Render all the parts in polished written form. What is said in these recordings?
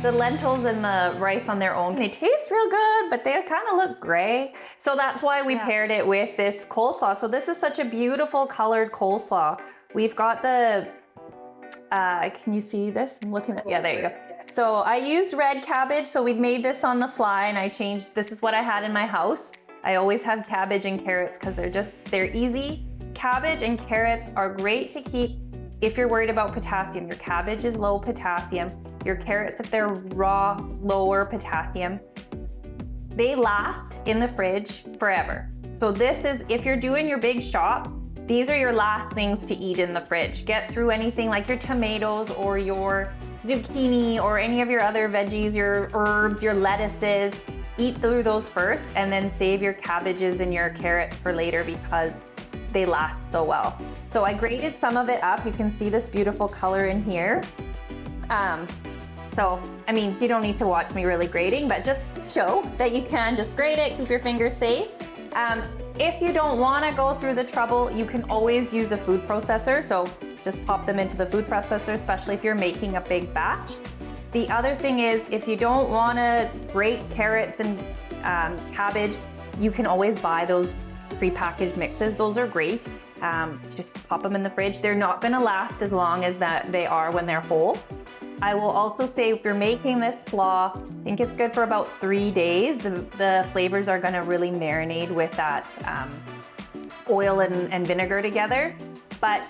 the lentils and the rice on their own, they taste real good, but they kind of look gray. So that's why we paired it with this coleslaw. So this is such a beautiful colored coleslaw. We've got the, can you see this? I'm looking at, yeah, there you go. So I used red cabbage. So we made this on the fly and I changed, this is what I had in my house. I always have cabbage and carrots because they're easy. Cabbage and carrots are great to keep if you're worried about potassium. Your cabbage is low potassium. Your carrots, if they're raw, lower potassium. They last in the fridge forever. So this is, if you're doing your big shop, these are your last things to eat in the fridge. Get through anything like your tomatoes or your zucchini or any of your other veggies, your herbs, your lettuces. Eat through those first and then save your cabbages and your carrots for later because they last so well. So I grated some of it up. You can see this beautiful color in here. So, I mean, you don't need to watch me really grating, but just to show that you can just grate it, keep your fingers safe. If you don't want to go through the trouble, you can always use a food processor. So just pop them into the food processor, especially if you're making a big batch. The other thing is, if you don't want to grate carrots and cabbage, you can always buy those prepackaged mixes. Those are great. Just pop them in the fridge. They're not going to last as long as that they are when they're whole. I will also say if you're making this slaw, I think it's good for about 3 days. The flavors are going to really marinate with that oil and vinegar together. But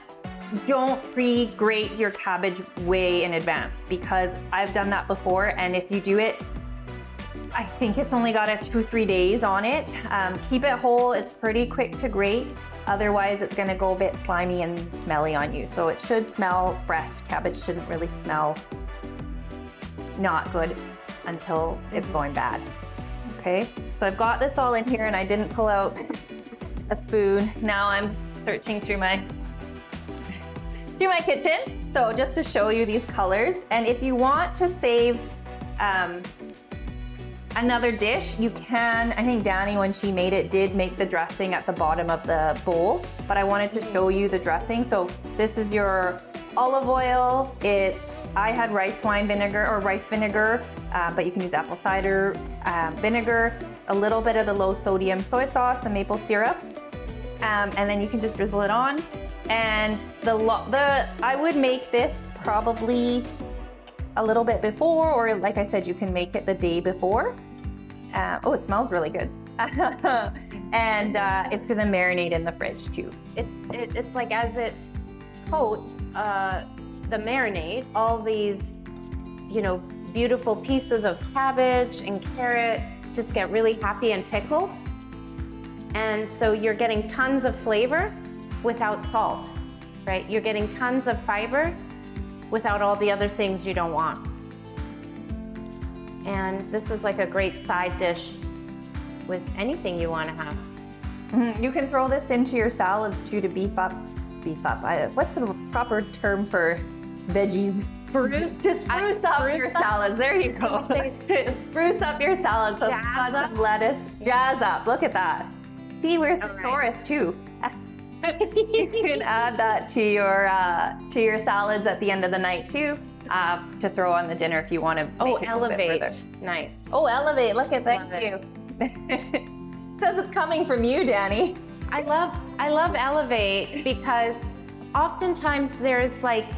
don't pre-grate your cabbage way in advance because I've done that before. And if you do it, I think it's only got a 2-3 days on it. Keep it whole. It's pretty quick to grate. Otherwise, it's going to go a bit slimy and smelly on you. So it should smell fresh. Cabbage shouldn't really smell not good until it's going bad. Okay, so I've got this all in here and I didn't pull out a spoon. Now I'm searching through my kitchen. So just to show you these colors. And if you want to save another dish, you can. I think Dani, when she made it, did make the dressing at the bottom of the bowl, but I wanted to show you the dressing. So this is your olive oil. I had rice wine vinegar or rice vinegar, but you can use apple cider vinegar, a little bit of the low sodium soy sauce and maple syrup, and then you can just drizzle it on. And I would make this probably a little bit before, or like I said, you can make it the day before. Oh, it smells really good. And it's gonna marinate in the fridge too. It's like as it coats the marinade, all these, beautiful pieces of cabbage and carrot just get really happy and pickled. And so you're getting tons of flavor without salt, right? You're getting tons of fiber without all the other things you don't want. And this is like a great side dish with anything you want to have. You can throw this into your salads too to beef up. What's the proper term for veggies? Spruce up your salads. There you go. Spruce up your salads. So lots of lettuce. Jazz up. Look at that. See, we're thesaurus too. You can add that to your salads at the end of the night too, to throw on the dinner if you want to make it elevate. A bit further. Nice. Oh, elevate. Look at that. Thank you. Says it's coming from you, Dani. I love elevate because oftentimes there's like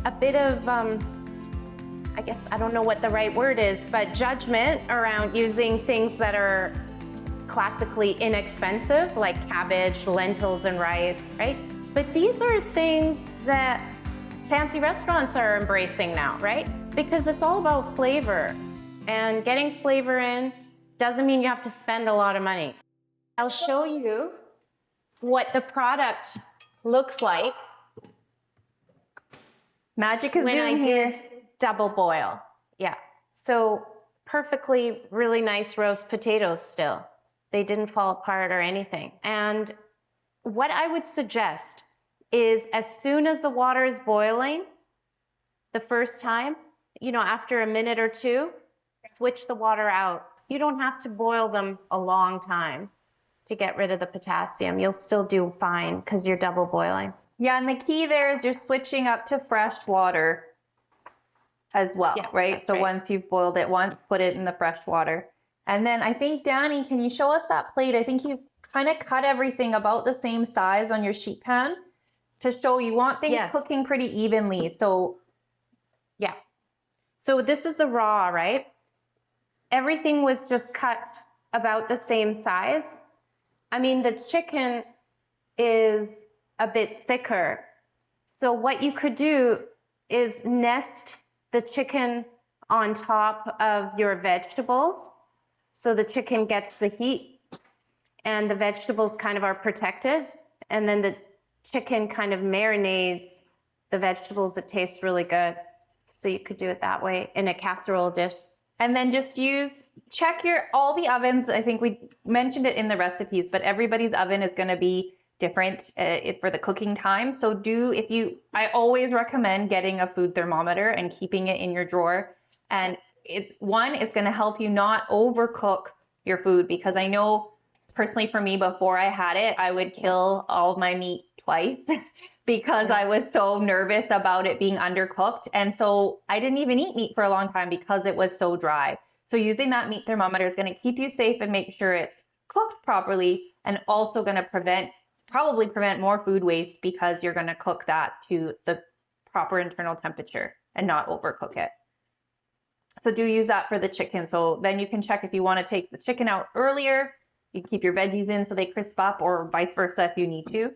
a bit of, I guess, I don't know what the right word is, but judgment around using things that are classically inexpensive, like cabbage, lentils, and rice, right? But these are things that fancy restaurants are embracing now, right? Because it's all about flavor, and getting flavor in doesn't mean you have to spend a lot of money. I'll show you what the product looks like. Magic is when I doing here. did double boil. Yeah. So perfectly, really nice roast potatoes still. They didn't fall apart or anything. And what I would suggest is as soon as the water is boiling, the first time, after a minute or two, switch the water out. You don't have to boil them a long time to get rid of the potassium. You'll still do fine because you're double boiling. Yeah, and the key there is you're switching up to fresh water as well, Yeah, right? that's So right. once you've boiled it once, put it in the fresh water. And then I think, Dani, can you show us that plate? I think you kind of cut everything about the same size on your sheet pan to show you want things Yes. cooking pretty evenly. So Yeah. So this is the raw, right? Everything was just cut about the same size. I mean, the chicken is a bit thicker. So what you could do is nest the chicken on top of your vegetables. So the chicken gets the heat and the vegetables kind of are protected. And then the chicken kind of marinades the vegetables. It tastes really good. So you could do it that way in a casserole dish. and then just check all the ovens. I think we mentioned it in the recipes, but everybody's oven is going to be different for the cooking time. So I always recommend getting a food thermometer and keeping it in your drawer. And it's going to help you not overcook your food, because I know personally for me, before I had it, I would kill all of my meat twice because I was so nervous about it being undercooked. And so I didn't even eat meat for a long time because it was so dry. So using that meat thermometer is going to keep you safe and make sure it's cooked properly, and also going to probably prevent more food waste, because you're going to cook that to the proper internal temperature and not overcook it. So do use that for the chicken. So then you can check if you want to take the chicken out earlier. You can keep your veggies in so they crisp up, or vice versa if you need to.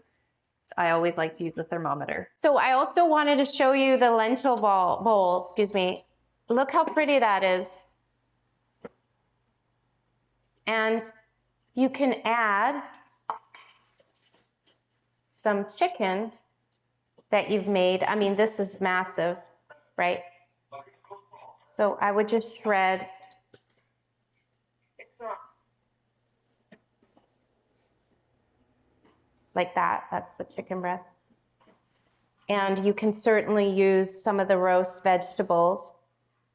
I always like to use the thermometer. So I also wanted to show you the lentil bowl, excuse me. Look how pretty that is. And you can add some chicken that you've made. I mean, this is massive, right? So I would just shred like that. That's the chicken breast. And you can certainly use some of the roast vegetables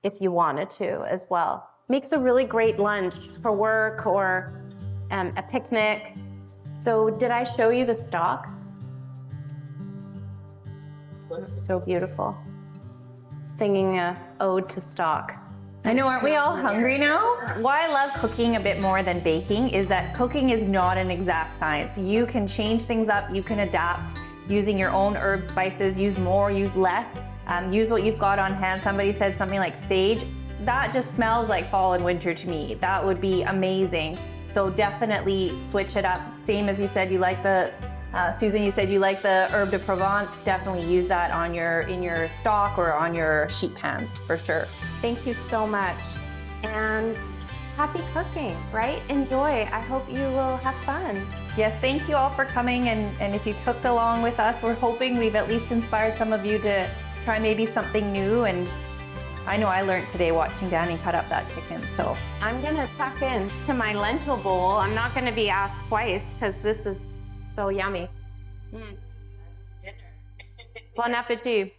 if you wanted to as well. Makes a really great lunch for work or a picnic. So did I show you the stock? So beautiful. Singing an ode to stock. I know, aren't we all hungry now? Why I love cooking a bit more than baking is that cooking is not an exact science. You can change things up, you can adapt using your own herbs, spices, use more, use less, use what you've got on hand. Somebody said something like sage. That just smells like fall and winter to me. That would be amazing. So definitely switch it up. Same as you said, you like Susan, you said you like the herb de Provence. Definitely use that in your stock or on your sheet pans for sure. Thank you so much. And happy cooking, right? Enjoy. I hope you will have fun. Yes, thank you all for coming. And if you cooked along with us, we're hoping we've at least inspired some of you to try maybe something new. And I know I learned today watching Dani cut up that chicken, so. I'm gonna tuck in to my lentil bowl. I'm not gonna be asked twice because this is so yummy. Bon appetit.